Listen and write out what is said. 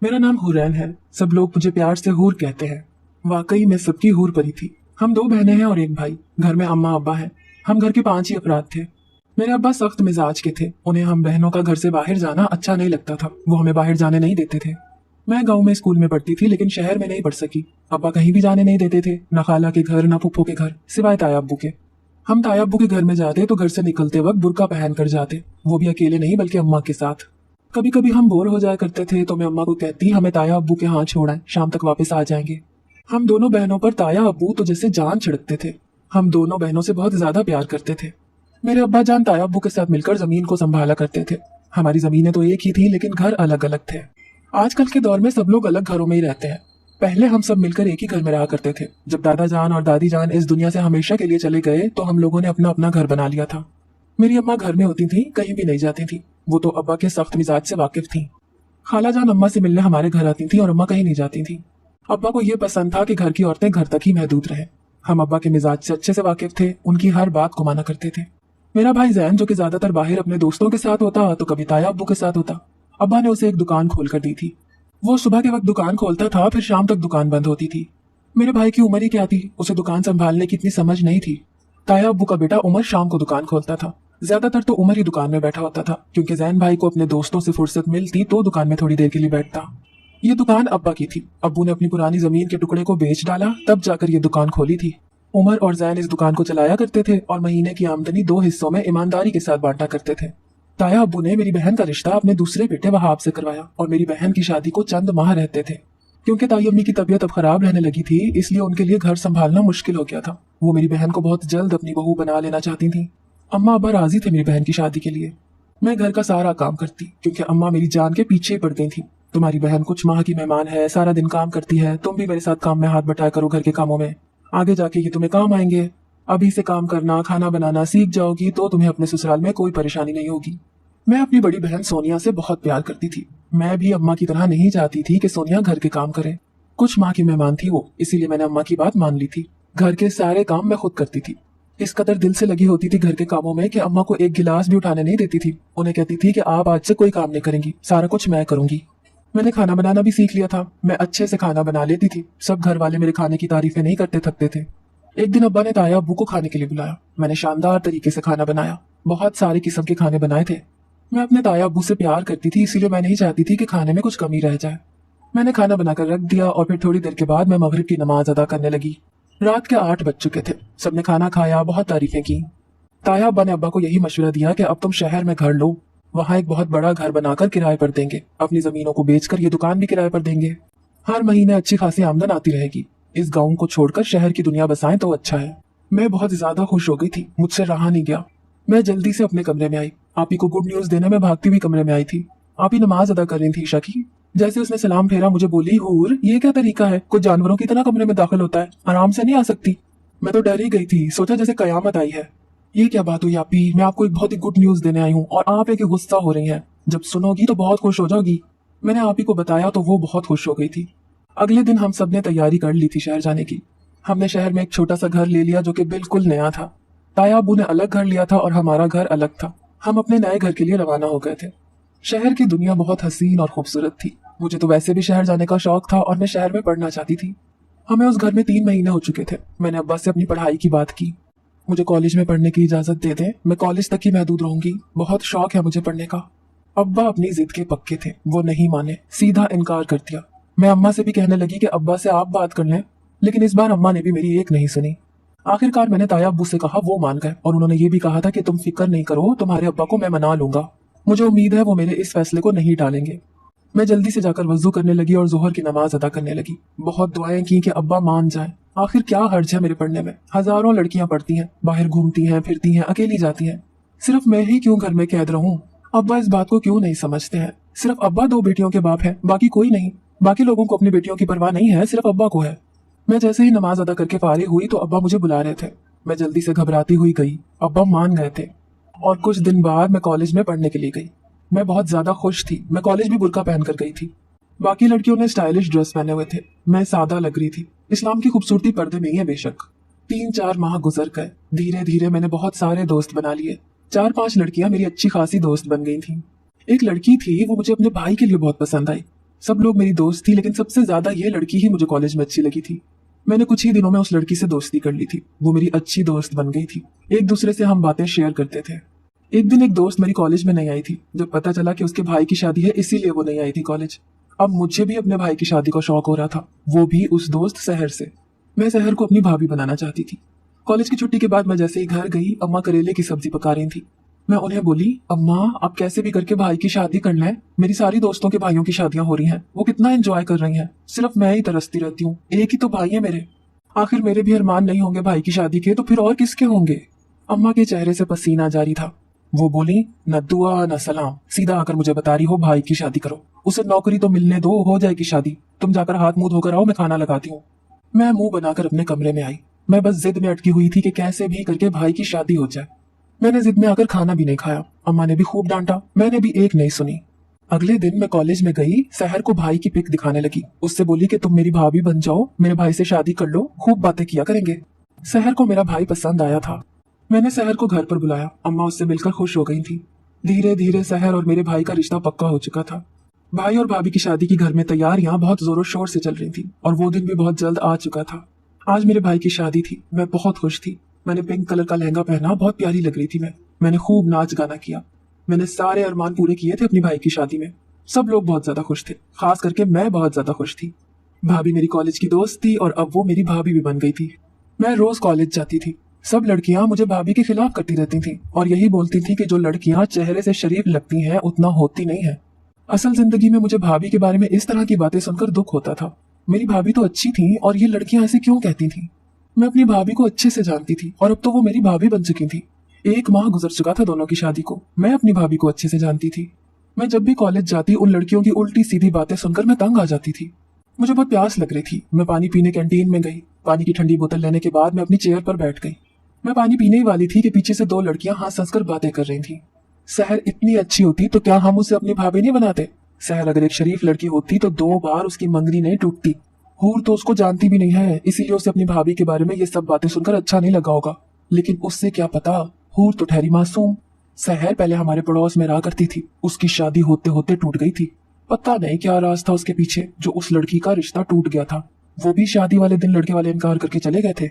मेरा नाम हुरैन है। सब लोग मुझे प्यार से हूर कहते हैं। वाकई मैं सबकी हूर परी थी। हम दो बहनें हैं और एक भाई। घर में अम्मा अब्बा हैं। हम घर के 5 ही अफराद थे। मेरे अब्बा सख्त मिजाज के थे। उन्हें हम बहनों का घर से बाहर जाना अच्छा नहीं लगता था। वो हमें बाहर जाने नहीं देते थे। मैं गांव में स्कूल में पढ़ती थी, लेकिन शहर में नहीं पढ़ सकी। अब्बा कहीं भी जाने नहीं देते थे, न खाला के घर न फूफो के घर, सिवाय ताया अब्बू के। हम ताया अब्बू के घर में जाते तो घर से निकलते वक्त बुर्का पहन कर जाते, वो भी अकेले नहीं बल्कि अम्मा के साथ। कभी कभी हम बोर हो जाया करते थे तो मैं अम्मा को कहती हमें ताया अब्बू के यहाँ छोड़ाएं, शाम तक वापस आ जाएंगे। हम दोनों बहनों पर ताया अब्बू तो जैसे जान छिड़कते थे। हम दोनों बहनों से बहुत ज्यादा प्यार करते थे। मेरे अब्बा जान ताया अब्बू के साथ मिलकर जमीन को संभाला करते थे। हमारी जमीनें तो एक ही थी, लेकिन घर अलग अलग थे। आजकल के दौर में सब लोग अलग घरों में ही रहते हैं। पहले हम सब मिलकर एक ही घर में रहा करते थे। जब दादा जान और दादी जान इस दुनिया से हमेशा के लिए चले गए तो हम लोगों ने अपना अपना घर बना लिया था। मेरी अम्मा घर में होती थी, कहीं भी नहीं जाती थी। वो तो अब्बा के सख्त मिजाज से वाकिफ थी। खाला जान अम्मा से मिलने हमारे घर आती थी और अम्मा कहीं नहीं जाती थी। अब्बा को यह पसंद था कि घर की औरतें घर तक ही महदूद रहें। हम अब्बा के मिजाज से अच्छे से वाकिफ थे, उनकी हर बात को माना करते थे। मेरा भाई जैन, जो कि ज्यादातर बाहर अपने दोस्तों के साथ होता तो कभी ताया अब्बू के साथ होता। अब्बा ने उसे एक दुकान खोल कर दी थी। वो सुबह के वक्त दुकान खोलता था, फिर शाम तक दुकान बंद होती थी। मेरे भाई की उम्र ही क्या थी, उसे दुकान संभालने की इतनी समझ नहीं थी। ताया अब्बू का बेटा उमर शाम को दुकान खोलता था। ज्यादातर तो उमर ही दुकान में बैठा होता था, क्योंकि जैन भाई को अपने दोस्तों से फुर्सत मिलती तो दुकान में थोड़ी देर के लिए बैठता। ये दुकान अब्बा की थी। अब्बू ने अपनी पुरानी जमीन के टुकड़े को बेच डाला, तब जाकर ये दुकान खोली थी। उमर और जैन इस दुकान को चलाया करते थे और महीने की आमदनी 2 हिस्सों में ईमानदारी के साथ बांटा करते थे। ताया अब्बू ने मेरी बहन का रिश्ता अपने दूसरे बेटे वहाब से करवाया और मेरी बहन की शादी को चंद माह रहते थे। क्योंकि ताई अम्मी की तबीयत अब खराब रहने लगी थी, इसलिए उनके लिए घर संभालना मुश्किल हो गया था। वो मेरी बहन को बहुत जल्द अपनी बहू बना लेना चाहती थी। अम्मा अब्बा राजी थे मेरी बहन की शादी के लिए। मैं घर का सारा काम करती, क्योंकि अम्मा मेरी जान के पीछे ही पड़ गई थी। तुम्हारी बहन कुछ माह की मेहमान है, सारा दिन काम करती है, तुम भी मेरे साथ काम में हाथ बटाया करो घर के कामों में। आगे जाके ये तुम्हें काम आएंगे। अभी से काम करना, खाना बनाना सीख जाओगी तो तुम्हें अपने ससुराल में कोई परेशानी नहीं होगी। मैं अपनी बड़ी बहन सोनिया से बहुत प्यार करती थी। मैं भी अम्मा की तरह नहीं चाहती थी कि सोनिया घर के काम करे। कुछ माह की मेहमान थी वो, इसीलिए मैंने अम्मा की बात मान ली थी। घर के सारे काम मैं खुद करती थी। इस कदर दिल से लगी होती थी घर के कामों में कि अम्मा को एक गिलास भी उठाने नहीं देती थी। उन्हें कहती थी कि आप आज से कोई काम नहीं करेंगी, सारा कुछ मैं करूंगी। मैंने खाना बनाना भी सीख लिया था। मैं अच्छे से खाना बना लेती थी। सब घर वाले मेरे खाने की तारीफें नहीं करते थकते थे। एक दिन अब्बा ने ताया अब्बू को खाने के लिए बुलाया। मैंने शानदार तरीके से खाना बनाया। बहुत सारे किस्म के खाने बनाए थे। मैं अपने ताया अब्बू से प्यार करती थी, इसीलिए मैं नहीं चाहती थी कि खाने में कुछ कमी रह जाए। मैंने खाना बनाकर रख दिया और फिर थोड़ी देर के बाद मैं मगरिब की नमाज अदा करने लगी। रात के 8 बज चुके थे। सबने खाना खाया, बहुत तारीफें की। ताया अब्बा ने अब्बा को यही मशवरा दिया कि अब तुम शहर में घर लो, वहाँ एक बहुत बड़ा घर बनाकर किराए पर देंगे। अपनी जमीनों को बेचकर ये दुकान भी किराए पर देंगे। हर महीने अच्छी खासी आमदन आती रहेगी। इस गांव को छोड़कर शहर की दुनिया बसाएं तो अच्छा है। मैं बहुत ज्यादा खुश हो गई थी, मुझसे रहा नहीं गया। मैं जल्दी से अपने कमरे में आई। आपी को गुड न्यूज देने में भागती हुई कमरे में आई थी। आपी नमाज अदा कर रही थी ईशा की। जैसे उसने सलाम फेरा, मुझे बोली, हूर ये क्या तरीका है, कुछ जानवरों की तरह कमरे में दाखिल होता है, आराम से नहीं आ सकती। मैं तो डर ही गई थी, सोचा जैसे कयामत आई है। ये क्या बात हुई आपी, मैं आपको एक बहुत ही गुड न्यूज देने आई हूँ और आप एक गुस्सा हो रही हैं। जब सुनोगी तो बहुत खुश हो जाओगी। मैंने आपी को बताया तो वो बहुत खुश हो गई थी। अगले दिन हम सब ने तैयारी कर ली थी शहर जाने की। हमने शहर में एक छोटा सा घर ले लिया जो कि बिल्कुल नया था। ताया अब्बू ने अलग घर लिया था और हमारा घर अलग था। हम अपने नए घर के लिए रवाना हो गए थे। शहर की दुनिया बहुत हसीन और खूबसूरत थी। मुझे तो वैसे भी शहर जाने का शौक था और मैं शहर में पढ़ना चाहती थी। हमें उस घर में 3 महीने हो चुके थे। मैंने अब्बा से अपनी पढ़ाई की बात की। मुझे कॉलेज में पढ़ने की इजाजत दे दें, मैं कॉलेज तक ही महदूद रहूंगी, बहुत शौक है मुझे पढ़ने का। अब्बा अपनी जिद के पक्के थे, वो नहीं माने, सीधा इनकार कर दिया। मैं अम्मा से भी कहने लगी कि अब्बा से आप बात कर लें, लेकिन इस बार अम्मा ने भी मेरी एक नहीं सुनी। आखिरकार मैंने ताया अब्बू से कहा, वो मान गए और उन्होंने ये भी कहा था कि तुम फिक्र नहीं करो, तुम्हारे अब्बा को मैं मना लूंगा। मुझे उम्मीद है वो मेरे इस फैसले को नहीं टालेंगे। मैं जल्दी से जाकर वजू करने लगी और जोहर की नमाज अदा करने लगी। बहुत दुआएं की कि अब्बा मान जाए। आखिर क्या हर्ज है मेरे पढ़ने में। हजारों लड़कियां पढ़ती हैं, बाहर घूमती हैं, फिरती हैं, अकेली जाती हैं। सिर्फ मैं ही क्यों घर में कैद रहूं? अब्बा इस बात को क्यों नहीं समझते हैं? सिर्फ अब्बा 2 बेटियों के बाप हैं, बाकी कोई नहीं। बाकी लोगों को अपनी बेटियों की परवाह नहीं है, सिर्फ अब्बा को है। मैं जैसे ही नमाज अदा करके फारिग हुई तो अब्बा मुझे बुला रहे थे। मैं जल्दी से घबराती हुई गई। अब्बा मान गए थे और कुछ दिन बाद मैं कॉलेज में पढ़ने के लिए गई। मैं बहुत ज्यादा खुश थी। मैं कॉलेज भी बुर्का पहनकर गई थी। बाकी लड़कियों ने स्टाइलिश ड्रेस पहने हुए थे, मैं सादा लग रही थी। इस्लाम की खूबसूरती पर्दे में ही है बेशक। 3-4 माह गुजर गए। धीरे धीरे मैंने बहुत सारे दोस्त बना लिए। 4-5 लड़कियां मेरी अच्छी खासी दोस्त बन गई थीं। एक लड़की थी, वो मुझे अपने भाई के लिए बहुत पसंद आई। सब लोग मेरी दोस्त थी, लेकिन सबसे ज्यादा ये लड़की ही मुझे कॉलेज में अच्छी लगी थी। मैंने कुछ ही दिनों में उस लड़की से दोस्ती कर ली थी। वो मेरी अच्छी दोस्त बन गई थी। एक दूसरे से हम बातें शेयर करते थे। एक दिन एक दोस्त मेरी कॉलेज में नहीं आई थी। जब पता चला कि उसके भाई की शादी है, इसीलिए वो नहीं आई थी कॉलेज। अब मुझे भी अपने भाई की शादी का शौक हो रहा था, वो भी उस दोस्त सहर से। मैं सहर को अपनी भाभी बनाना चाहती थी। कॉलेज की छुट्टी के बाद मैं जैसे ही घर गई, अम्मा करेले की सब्जी पका रही थी। मैं उन्हें बोली, अम्मा आप कैसे भी करके भाई की शादी कर लें। मेरी सारी दोस्तों के भाइयों की शादियां हो रही हैं, वो कितना एंजॉय कर रही हैं, सिर्फ मैं ही तरसती रहती हूँ। एक ही तो भाई है मेरे। आखिर मेरे भी अरमान नहीं होंगे भाई की शादी के, तो फिर और किसके होंगे। अम्मा के चेहरे से पसीना जारी था। वो बोली, न दुआ न सलाम, सीधा आकर मुझे बता रही हो भाई की शादी करो। उसे नौकरी तो मिलने दो, हो जाएगी शादी। तुम जाकर हाथ मुंह धोकर आओ, मैं खाना लगाती हूँ। मैं मुंह बनाकर अपने कमरे में आई। मैं बस जिद में अटकी हुई थी कि कैसे भी करके भाई की शादी हो जाए। मैंने जिद में आकर खाना भी नहीं खाया। अम्मा ने भी खूब डांटा, मैंने भी एक नहीं सुनी। अगले दिन मैं कॉलेज में गई, सहर को भाई की पिक दिखाने लगी। उससे बोली कि तुम मेरी भाभी बन जाओ, मेरे भाई से शादी कर लो, खूब बातें किया करेंगे। सहर को मेरा भाई पसंद आया था। मैंने सहर को घर पर बुलाया। अम्मा उससे मिलकर खुश हो गई थी। धीरे धीरे सहर और मेरे भाई का रिश्ता पक्का हो चुका था। भाई और भाभी की शादी की घर में तैयारियां बहुत जोरों शोर से चल रही थी और वो दिन भी बहुत जल्द आ चुका था। आज मेरे भाई की शादी थी। मैं बहुत खुश थी। मैंने पिंक कलर का लहंगा पहना, बहुत प्यारी लग रही थी मैं। मैंने खूब नाच गाना किया। मैंने सारे अरमान पूरे किए थे अपनी भाई की शादी में। सब लोग बहुत ज्यादा खुश थे, खास करके मैं बहुत ज्यादा खुश थी। भाभी मेरी कॉलेज की दोस्त थी और अब वो मेरी भाभी भी बन गई थी। मैं रोज कॉलेज जाती थी। सब लड़कियां मुझे भाभी के खिलाफ करती रहती थी और यही बोलती थी कि जो लड़कियां चेहरे से शरीफ लगती हैं उतना होती नहीं है। असल जिंदगी में मुझे भाभी के बारे में इस तरह की बातें सुनकर दुख होता था। मेरी भाभी तो अच्छी थी और ये लड़कियां ऐसे क्यों कहती थी। मैं अपनी भाभी को अच्छे से जानती थी और अब तो वो मेरी भाभी बन चुकी थी। 1 माह गुजर चुका था दोनों की शादी को। मैं अपनी भाभी को अच्छे से जानती थी। मैं जब भी कॉलेज जाती, उन लड़कियों की उल्टी सीधी बातें सुनकर मैं तंग आ जाती थी। मुझे बहुत प्यास लग रही थी। मैं पानी पीने कैंटीन में गई। पानी की ठंडी बोतल लेने के बाद मैं अपनी चेयर पर बैठ गई। मैं पानी पीने ही वाली थी कि पीछे से 2 लड़कियां हंस हंस कर बातें कर रही थी। सहर इतनी अच्छी होती तो क्या हम उसे अपनी भाभी नहीं बनाते। सहर अगर एक शरीफ लड़की होती तो 2 बार उसकी मंगनी नहीं टूटती। हूर तो उसको जानती भी नहीं है, इसीलिए उसे अपनी भाभी के बारे में ये सब बातें सुनकर अच्छा नहीं लगा होगा। लेकिन उससे क्या पता, हूर तो ठहरी मासूम। सहर पहले हमारे पड़ोस में रहा करती थी। उसकी शादी होते होते टूट गई थी। पता नहीं क्या राज था उसके पीछे जो उस लड़की का रिश्ता टूट गया था। वो भी शादी वाले दिन लड़के वाले इनकार करके चले गए थे।